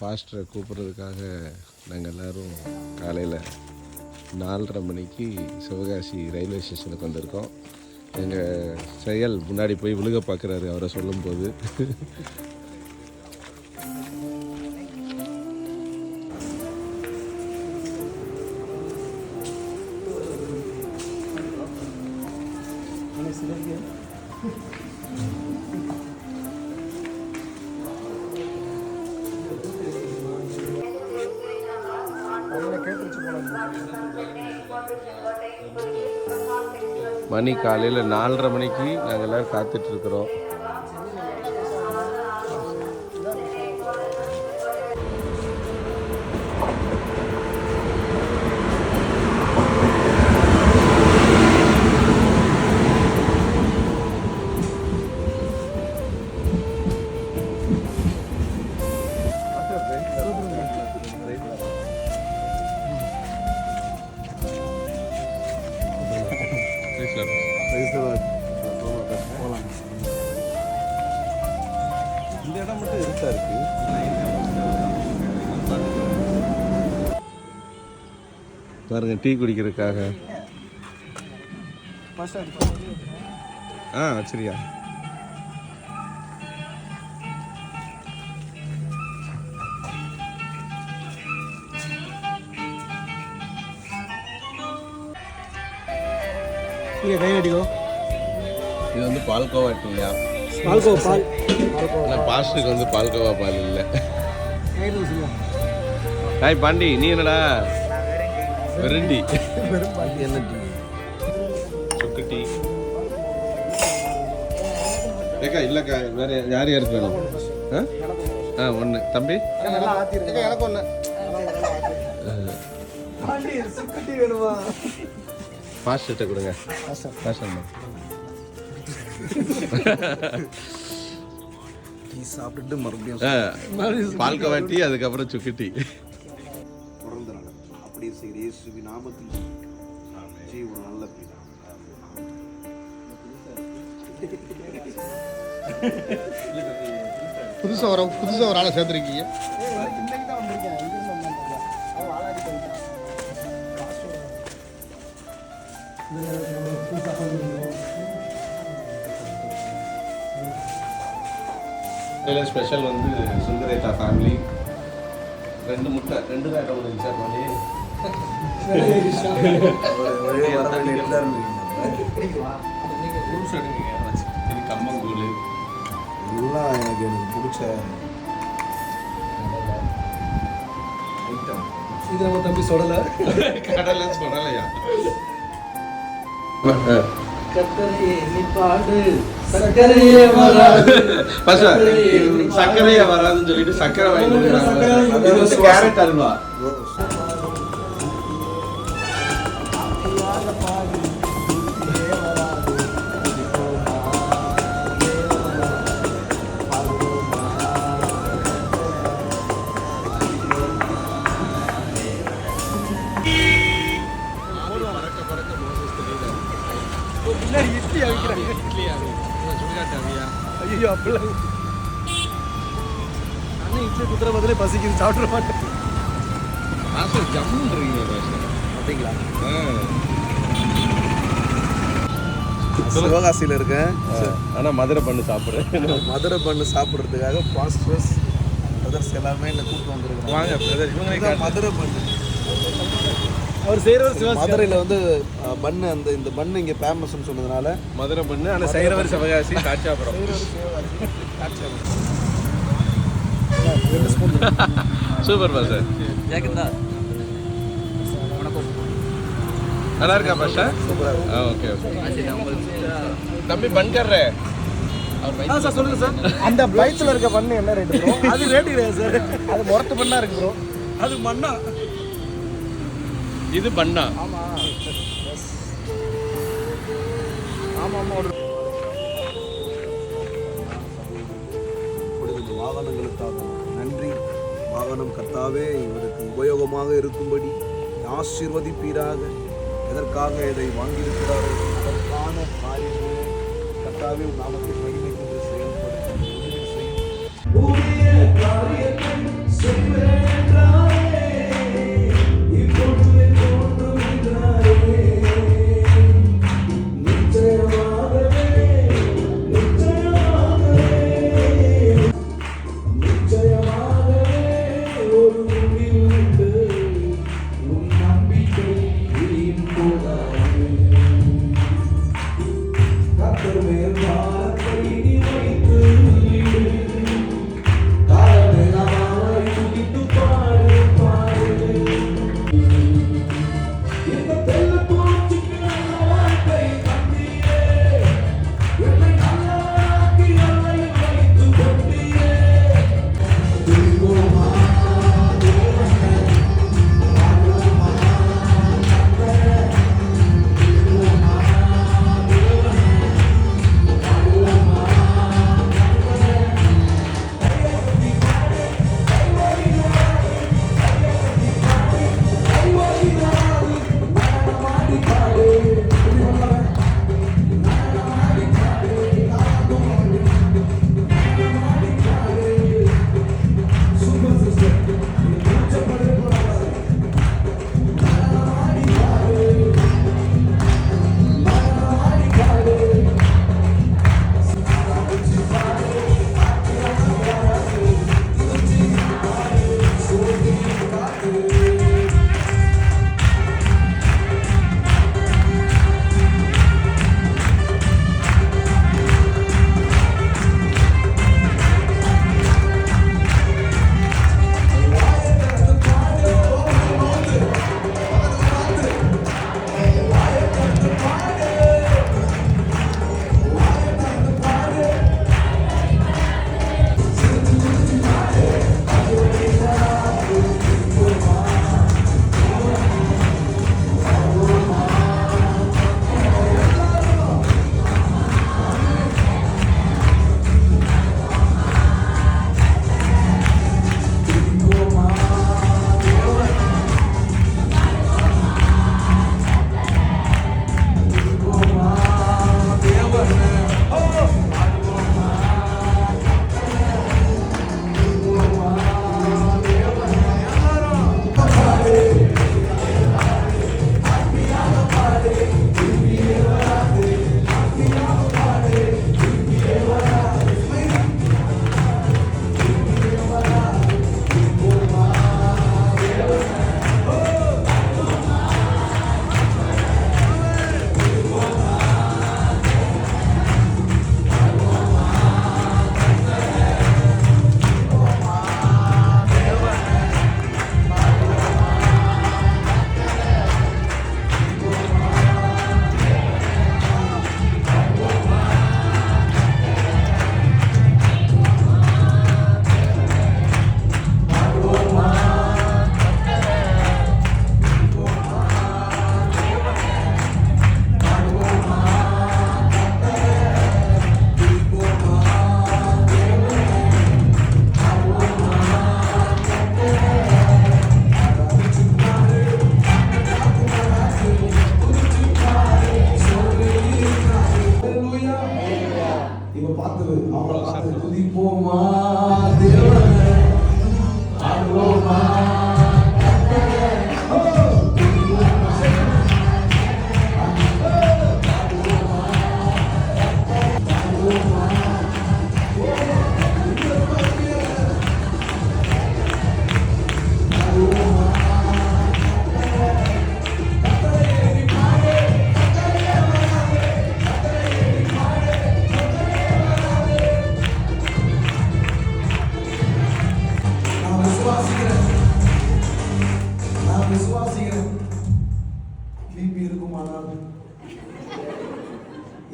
பாஸ்டரை கூப்பிட்றதுக்காக நாங்கள் எல்லோரும் காலையில் 4:30 மணிக்கு சிவகாசி ரயில்வே ஸ்டேஷனுக்கு வந்திருக்கோம். எங்கள் செயல் முன்னாடி போய் விழுக பார்க்குறாரு அவரை சொல்லும்போது. மணி காலையில் 4:30 மணிக்கு நாங்கள் எல்லோரும் காத்துட்ருக்குறோம். இந்த இடம் மட்டும் இருட்டா இருக்கு. பாருங்க, டீ குடிக்கிறதுக்காக. சரியா கை அடிக்கோ. இது வந்து பால்கோவா டீயா? பால். ஆனால் பாஸ்டருக்கு வந்து பால்கோவா பால் இல்லை. ஹாய் பாண்டி, நீ என்னடா வெரண்டி? என்ன டீ? சுக்கு டீ. ஏக்கா இல்லைக்கா, வேற யாருக்கு வேணும்? ஒன்று தம்பி. எனக்கு ஒன்று பாஸ்டர்கிட்ட கொடுங்க. டீ சாப்பிட்டுட்டு மறுபடியும் பால்கோவா டீ, அதுக்கப்புறம் சுக்கு டீ. அப்படியே செய்கிற இயேசுவின் நாமத்தில் ஜீவன் நல்ல புதுசாக ஒரு ஆளை சேர்த்துருக்கீங்க. ஸ்பெஷல் வந்து சுந்தரேட்டா ஃபேமிலி 2 முட்டை 2 தான் இடம் சார். பண்ணி கம்மங்கூழ் எல்லாம் எனக்கு பிடிச்ச ஐட்டம். இது நம்ம தம்பி சொல்லலை, கடலை சொல்லலையா? சர்க்கரையே வராதுன்னு சொல்லிட்டு சர்க்கரை வாங்கி கேரட் அல்வா. ஐயோ அப்படிலாம் அண்ணன் இட்லி குத்துற பதிலே பசிக்குது, சாப்பிட மாட்டேன். ஜம்முன்னு இருக்கீங்க அப்படிங்களா? சிவகாசியில் இருக்கேன், ஆனால் மதுரை பண்ணு சாப்பிட்றேன். மதுரை பண்ணு சாப்பிட்றதுக்காக பாஸ்டர்ஸ் பிரதர்ஸ் எல்லாருமே என்னை கூப்பிட்டு வந்துருக்கோம். வாங்க பிரதர், இவங்க மதுரை பண்ணு அவர் செய்கிறவர். மதுரையில் வந்து பண்ணு, இந்த பண்ணு இங்கே ஃபேமஸ்ன்னு சொன்னதுனால மதுரை பண்ணு. ஆனால் செய்கிறவர் சிவகாசி காட்சாபுரம். சூப்பர் பா சார். நல்லா இருக்கா பாஷா? ஓகே தம்பி பன் கர்றே சார். சொல்லுங்க சார், அந்த பைத்தில் இருக்க பண்ணு என்ன ரேட்டு ப்ரோ? அது ரேட்டு கிடையாது சார், அது முரட்டு பண்ணா இருக்கு ப்ரோ. அது மண்ணா, இது பண்ணா. வாகனங்களுக்காக நன்றி. வாகனம் கர்த்தாவே இவருக்கு உபயோகமாக இருக்கும்படி ஆசீர்வதிப்பீராக. எதற்காக இதை வாங்கியிருக்கிறாரோ அதற்கான காரியங்களை கர்த்தாவே நாமத்தை மகிமைக்கு செயல்படுத்த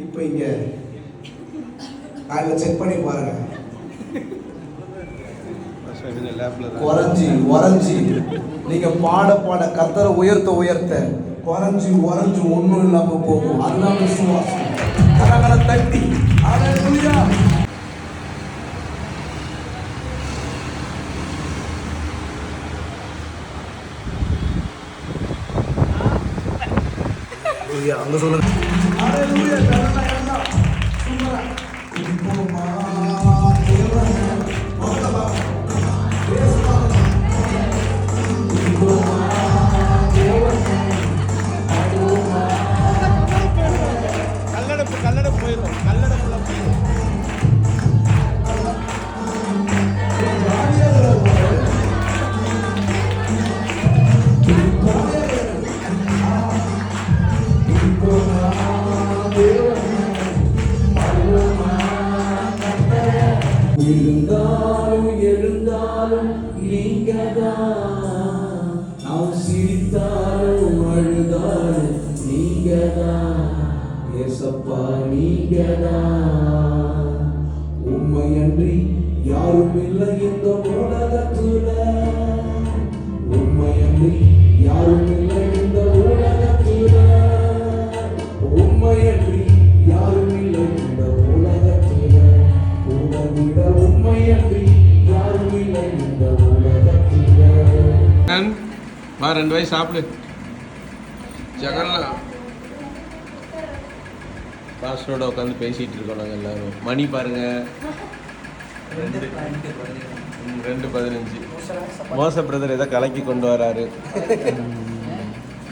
இப்போ இங்க காலையில் செக் பண்ணி பாருங்க, குறைஞ்சி நீங்க பாட பாட கர்த்தரை உயர்த்த குறைஞ்சி ஒன்றும் இல்லாம போகும். அதுதான் விசுவாசம். கரங்களை தட்டி ஹல்லேலூயா. அங்க சொல்லுங்க ஹல்லேலூயா. சூப்பரா நீங்கதான், நான் சிரித்தாலும் அழுதாலும் நீங்கதான், ஏசப்பா நீங்கதான். உண்மையன்றி யாரும் இல்லை இந்த உலகத்துல, உண்மையன்றி யாரும் இல்லை இந்த உலகத்துல, உண்மையன்றி யாரும் இல்லை இந்த உலகத்துல, உணவிட உண்மையன்றி யாரும் இல்லை இந்த உலகத்துல. வா 2 வாய் சாப்பிடு. ஜெகன்ல பாஸ்டரோட உட்காந்து பேசிட்டு இருக்கோம் நாங்கள் எல்லாரும். மணி பாருங்க 2:15. மோச பிரதர் ஏதோ கலக்கி கொண்டு வராரு.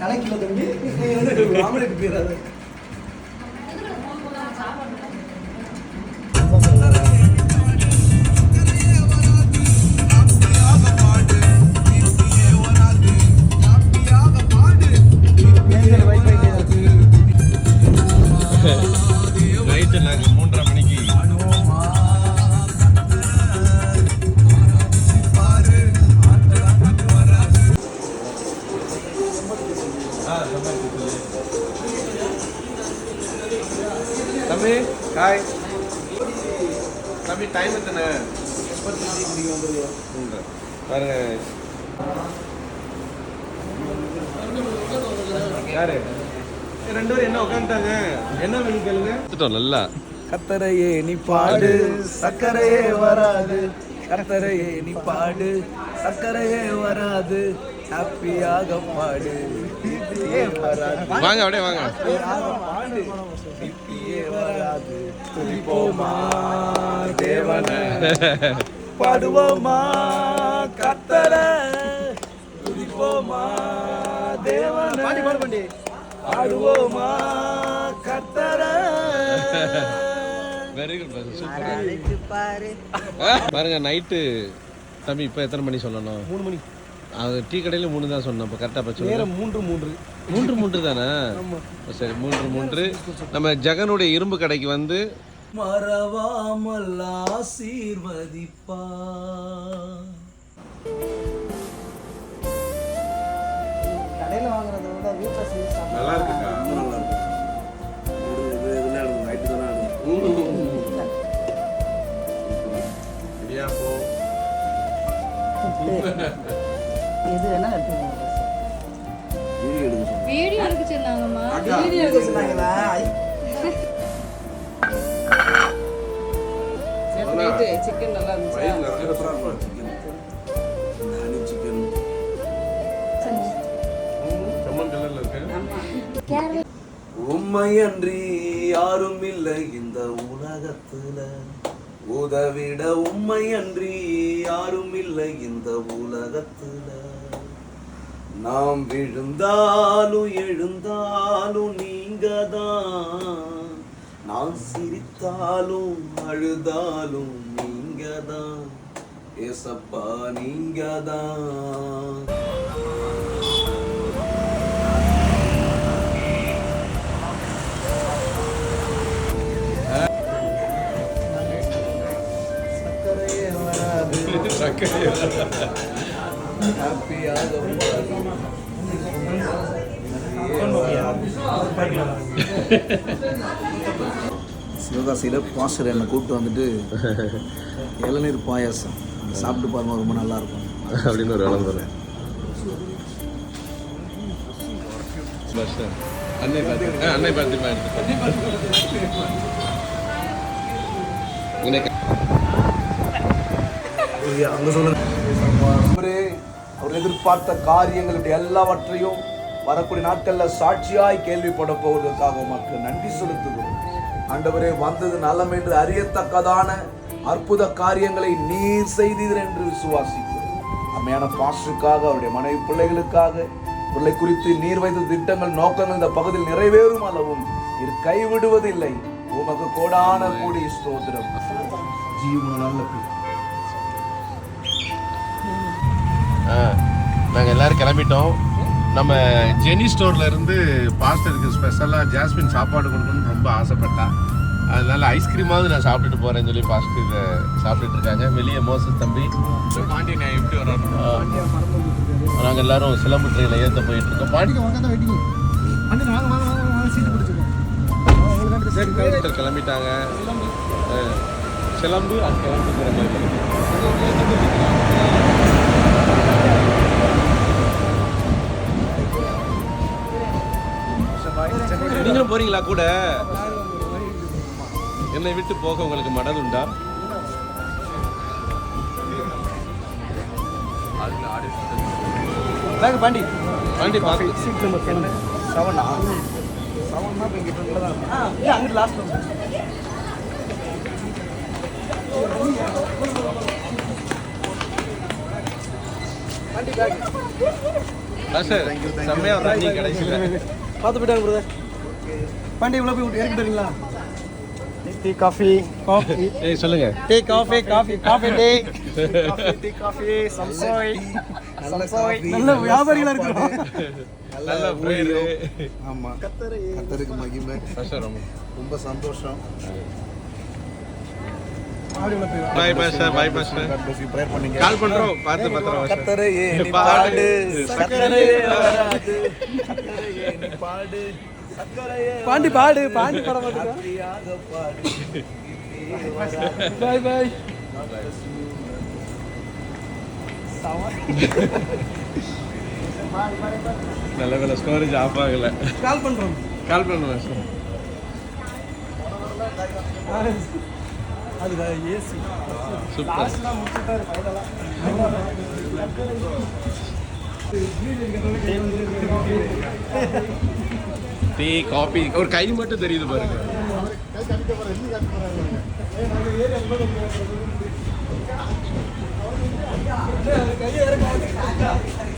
கலக்கில தம்பி ஆம்லெட் பேராது. நைட்டு நாங்கள் 3:30 மணிக்கு தம்பி ஹாய் தம்பி டைம் எத்தனை பாருங்க யாரு 2 பேரும் என்ன உட்காந்துட்டாங்க என்ன வேணும் கேளுங்க நல்லா கத்தரையே நீ பாடு சக்கரையே வராது, கத்தரையே நீ பாடு சக்கரையே வராது, ஹாப்பியாக பாடு வராது. வாங்க அப்படியே வாங்க. பாடு வராது, துதிப்போமா தேவனை, பாடுவோமா கத்தரை, துதிப்போமா தேவனை, பாடுவோமா கத்தரை. Very good super. பாருங்க நைட்டு தம்பி இப்போ எத்தனை மணி சொல்லணும்? 3 மணி. அது டீ கடையில் 3 தான் சொன்னோம். இப்போ கரெக்டாக பச்சு 3 தானே? சரி 3 நம்ம ஜெகனுடைய இரும்பு கடைக்கு வந்து மறவாமல் ஆசீர்வதிப்பா. கடையில் வாங்குறத விட வீட்டில் செஞ்சு சாப்பிட்டா நல்லா இருக்குக்கா. நல்லா இருக்கும். நைட்டு தானே இடியாப்போ எது வேணா எடுத்துக்கோங்க. வீடியோ எடுக்க சொன்னாங்கம்மா. வீடியோ எடுக்க சொன்னாங்களா? நேத்து சிக்கன் நல்லா இருந்துச்சு. உண்மையன்றி யாரும் இல்லை இந்த உலகத்துல, உதவிட உண்மையன்றி யாரும் இல்லை இந்த உலகத்துல, நாம் விழுந்தாலும் எழுந்தாலும் நீங்கதான், நான் சிரித்தாலும் அழுதாலும் நீங்கதான், ஏசப்பா நீங்கதான். சிவகாசியில் பாஸ்டர் என்னை கூப்பிட்டு வந்துட்டு இளநீர் பாயாசம் சாப்பிட்டு பாருங்க ரொம்ப நல்லா இருக்கும் அப்படின்னு ஒரு விளம்பரம். அன்னை பார்த்து அங்க சொல்லுங்க. அவர் எதிர்பார்த்த காரியங்களுடைய எல்லாவற்றையும் வரக்கூடிய நாட்கள்ல சாட்சியாய் கேள்விப்பட போவதற்காக உமக்கு நன்றி செலுத்துகிறோம். ஆண்டவரே, வந்தது நலம் என்று அறியத்தக்கதான அற்புத காரியங்களை நீர் செய்தீர் என்று விசுவாசிக்கிறோம். அம்மையான பாஸ்டருக்காக, அவருடைய மனைவி பிள்ளைகளுக்காக, பிள்ளை குறித்து நீர் வைத்த திட்டங்கள் நோக்கங்கள் இந்த பகுதியில் நிறைவேறும் அளவும் நீர் கைவிடுவதில்லை. உமக்கு கோடான கூடி ஸ்தோத்திரம். ஜீவன நல்ல நாங்கள் எல்லோரும் கிளம்பிட்டோம். நம்ம ஜெனி ஸ்டோரில் இருந்து பாஸ்டருக்கு ஸ்பெஷலாக ஜாஸ்மின் சாப்பாடு கொடுக்கணும்னு ரொம்ப ஆசைப்பட்டா. அதனால ஐஸ்கிரீமாவது நான் சாப்பிட்டுட்டு போறேன்னு சொல்லி ஃபாஸ்ட் இதை சாப்பிட்டுட்டு இருக்காங்க. வெளியே மோசஸ் தம்பி பாண்டி நான் எப்படி வரான்னு நாங்கள் எல்லாரும் சிலம்பு ட்ரெயினில் ஏற்ற போயிட்டு இருக்கோம். பாண்டி கிளம்பிட்டாங்க. சிலம்பு கிளம்பிக்கிற மாதிரி. நீங்களும் போறீங்களா கூட? என்னை விட்டு போக உங்களுக்கு மனது உண்டா? பாண்டி பாண்டி பார்த்து சீட் நம்பர் 7 இப்போ இங்கே ஃப்ரெண்டில் தான் இல்லை அங்கிட்டு லாஸ்ட்டில் பாண்டி பேக் சார் செம்மையாக ஒரு ரன்னிங் கிடைக்கல. பார்த்து போயிட்டாங்க பிரதர். பாண்டி இவ்வளோ போய் இறக்கிட்டு வரீங்களா? டீ காஃபி காஃபி ஏய் சொல்லுங்க. Tea coffee coffee coffee tea tea coffee சம்சோய் நல்ல வியாபாரிகளா இருக்கிறோம். நல்ல பேர். ஆமா கத்தருக்கு மகிமை. ரொம்ப சந்தோஷம். பாய் பாஸ்டர், பாய் பாஸ்டர். ப்ரேயர் பண்ணீங்க. கால் பண்றோம், பார்த்து பத்திரம். கத்தரையே நீ பாடு, சக்கரையே வராது. கத்தரையே நீ பாடு, சக்கரையே பாண்டி பாடு, பாண்டி பாட மாட்டேங்க. வராது. பாடு. பாய் பாய். நல்ல வேலை ஸ்டோரேஜ் ஆஃப் ஆகல. கால் பண்றோம். கால் பண்ணுவேன் சார். அது ஏசி சூப்பர். லாஸ்ட்லாம் முடிச்சிட்டாரு ஃபைனலா. டீ காபி ஒரு கை மட்டும் தெரியுது பாருங்க. கையை